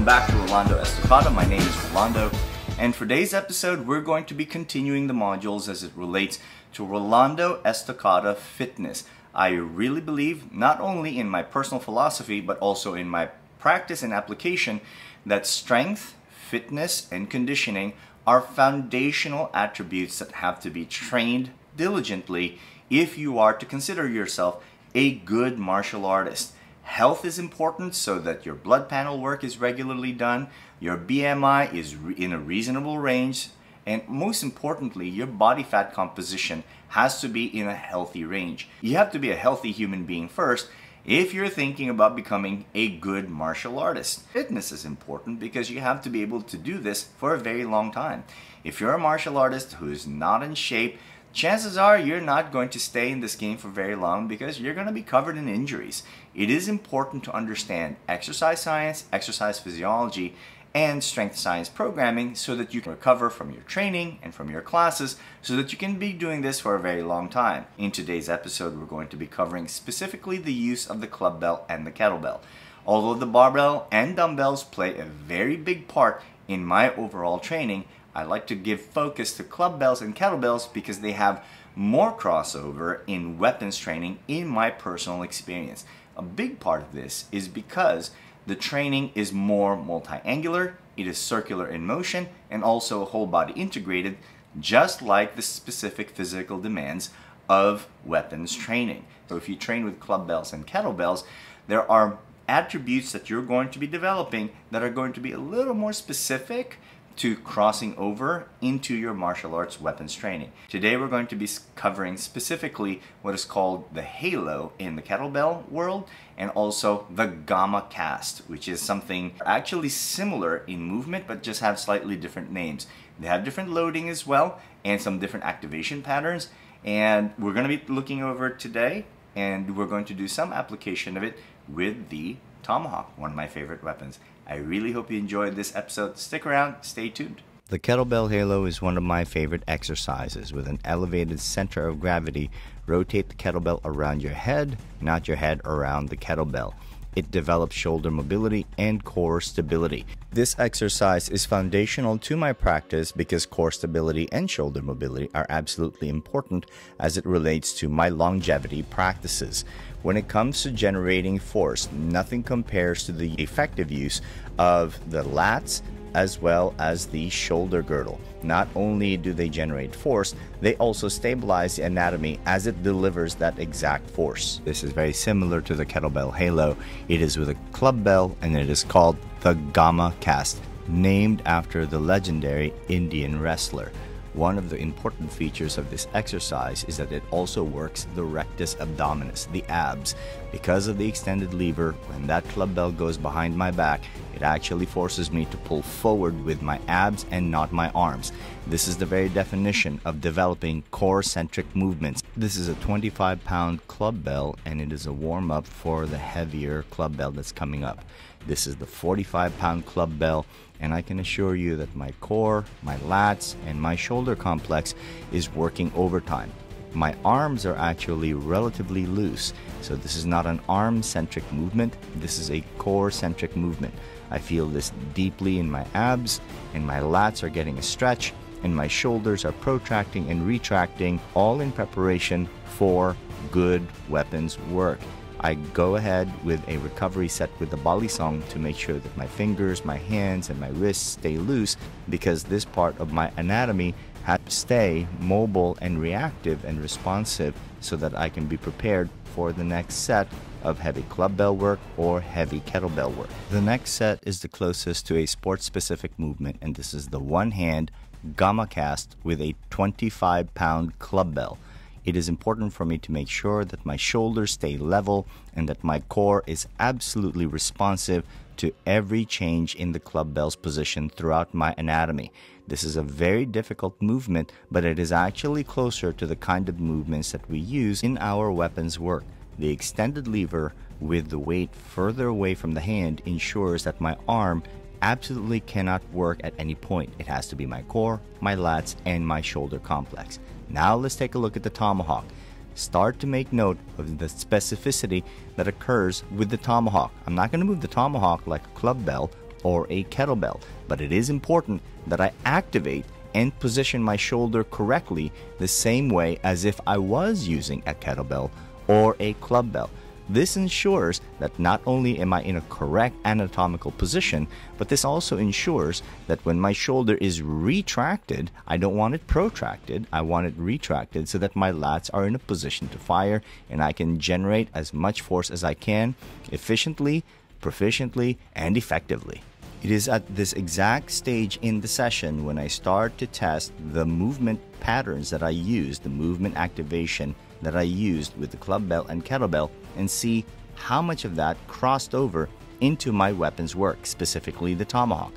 welcome back to Rolando Estocada. My name is Rolando, and for today's episode we're going to be continuing the modules as it relates to Rolando Estocada Fitness. I really believe, not only in my personal philosophy but also in my practice and application, that strength, fitness, and conditioning are foundational attributes that have to be trained diligently if you are to consider yourself a good martial artist. Health is important so that your blood panel work is regularly done, your BMI is in a reasonable range, and most importantly, your body fat composition has to be in a healthy range. You have to be a healthy human being first if you're thinking about becoming a good martial artist. Fitness is important because you have to be able to do this for a very long time. If you're a martial artist who is not in shape, chances are you're not going to stay in this game for very long because you're going to be covered in injuries. It is important to understand exercise science, exercise physiology, and strength science programming so that you can recover from your training and from your classes so that you can be doing this for a very long time. In today's episode, we're going to be covering specifically the use of the Clubbell and the Kettlebell. Although the barbell and dumbbells play a very big part in my overall training, I like to give focus to Clubbells and Kettlebells because they have more crossover in weapons training in my personal experience. A big part of this is because the training is more multi-angular, it is circular in motion, and also whole body integrated, just like the specific physical demands of weapons training. So if you train with Clubbells and Kettlebells, there are attributes that you're going to be developing that are going to be a little more specific to crossing over into your martial arts weapons training. Today we're going to be covering specifically what is called the halo in the kettlebell world and also the gamma cast, which is something actually similar in movement but just have slightly different names. They have different loading as well and some different activation patterns, and we're going to be looking over it today, and we're going to do some application of it with the Tomahawk, one of my favorite weapons. I really hope you enjoyed this episode. Stick around, stay tuned. The kettlebell halo is one of my favorite exercises. With an elevated center of gravity, rotate the kettlebell around your head, not your head around the kettlebell. It develops shoulder mobility and core stability. This exercise is foundational to my practice because core stability and shoulder mobility are absolutely important as it relates to my longevity practices. When it comes to generating force, nothing compares to the effective use of the lats as well as the shoulder girdle. Not only do they generate force, they also stabilize the anatomy as it delivers that exact force. This is very similar to the kettlebell halo. It is with a Clubbell and it is called the gamma cast, named after the legendary Indian wrestler. One of the important features of this exercise is that it also works the rectus abdominis, the abs. Because of the extended lever, when that Clubbell goes behind my back, it actually forces me to pull forward with my abs and not my arms. This is the very definition of developing core-centric movements. This is a 25-pound Clubbell, and it is a warm-up for the heavier Clubbell that's coming up. This is the 45-pound Clubbell, and I can assure you that my core, my lats, and my shoulder complex is working overtime. My arms are actually relatively loose, so this is not an arm-centric movement, this is a core-centric movement. I feel this deeply in my abs, and my lats are getting a stretch, and my shoulders are protracting and retracting, all in preparation for good weapons work. I go ahead with a recovery set with the balisong to make sure that my fingers, my hands, and my wrists stay loose, because this part of my anatomy has to stay mobile and reactive and responsive so that I can be prepared for the next set of heavy Clubbell work or heavy kettlebell work. The next set is the closest to a sport-specific movement, and this is the one-hand gamma cast with a 25-pound Clubbell. It is important for me to make sure that my shoulders stay level and that my core is absolutely responsive to every change in the Clubbell's position throughout my anatomy. This is a very difficult movement, but it is actually closer to the kind of movements that we use in our weapons work. The extended lever with the weight further away from the hand ensures that my arm absolutely cannot work at any point. It has to be my core, my lats, and my shoulder complex. Now let's take a look at the Tomahawk. Start to make note of the specificity that occurs with the Tomahawk. I'm not going to move the Tomahawk like a Clubbell or a kettlebell, but it is important that I activate and position my shoulder correctly the same way as if I was using a kettlebell or a clubbell. This ensures that not only am I in a correct anatomical position, but this also ensures that when my shoulder is retracted, I don't want it protracted, I want it retracted so that my lats are in a position to fire and I can generate as much force as I can efficiently, proficiently, and effectively. It is at this exact stage in the session when I start to test the movement patterns that I use, the movement activation that I used with the clubbell and kettlebell, and see how much of that crossed over into my weapons work, specifically the tomahawk.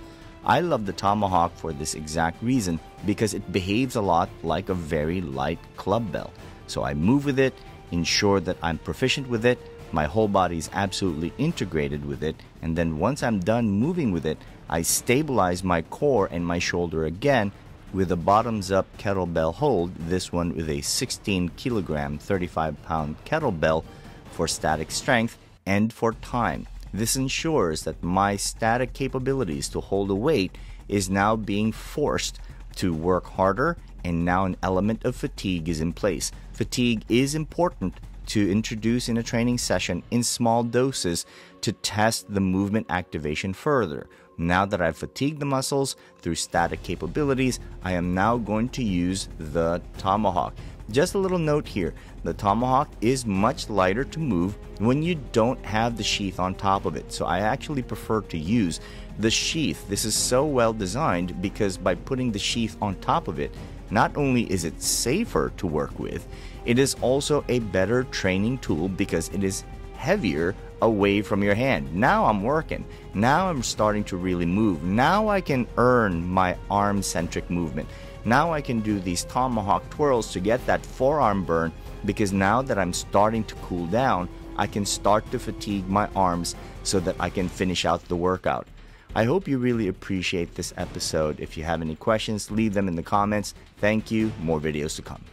I love the tomahawk for this exact reason because it behaves a lot like a very light clubbell. So I move with it, ensure that I'm proficient with it, my whole body is absolutely integrated with it, and then once I'm done moving with it, I stabilize my core and my shoulder again with a bottoms-up kettlebell hold, this one with a 16 kilogram, 35-pound kettlebell for static strength and for time. This ensures that my static capabilities to hold a weight is now being forced to work harder, and now an element of fatigue is in place. Fatigue is important to introduce in a training session in small doses to test the movement activation further. Now that I've fatigued the muscles through static capabilities, I am now going to use the tomahawk. Just a little note here, the tomahawk is much lighter to move when you don't have the sheath on top of it. So I actually prefer to use the sheath. This is so well designed because by putting the sheath on top of it, not only is it safer to work with, it is also a better training tool because it is heavier away from your hand. Now I'm working. Now I'm starting to really move. Now I can earn my arm-centric movement. Now I can do these tomahawk twirls to get that forearm burn because now that I'm starting to cool down, I can start to fatigue my arms so that I can finish out the workout. I hope you really appreciate this episode. If you have any questions, leave them in the comments. Thank you. More videos to come.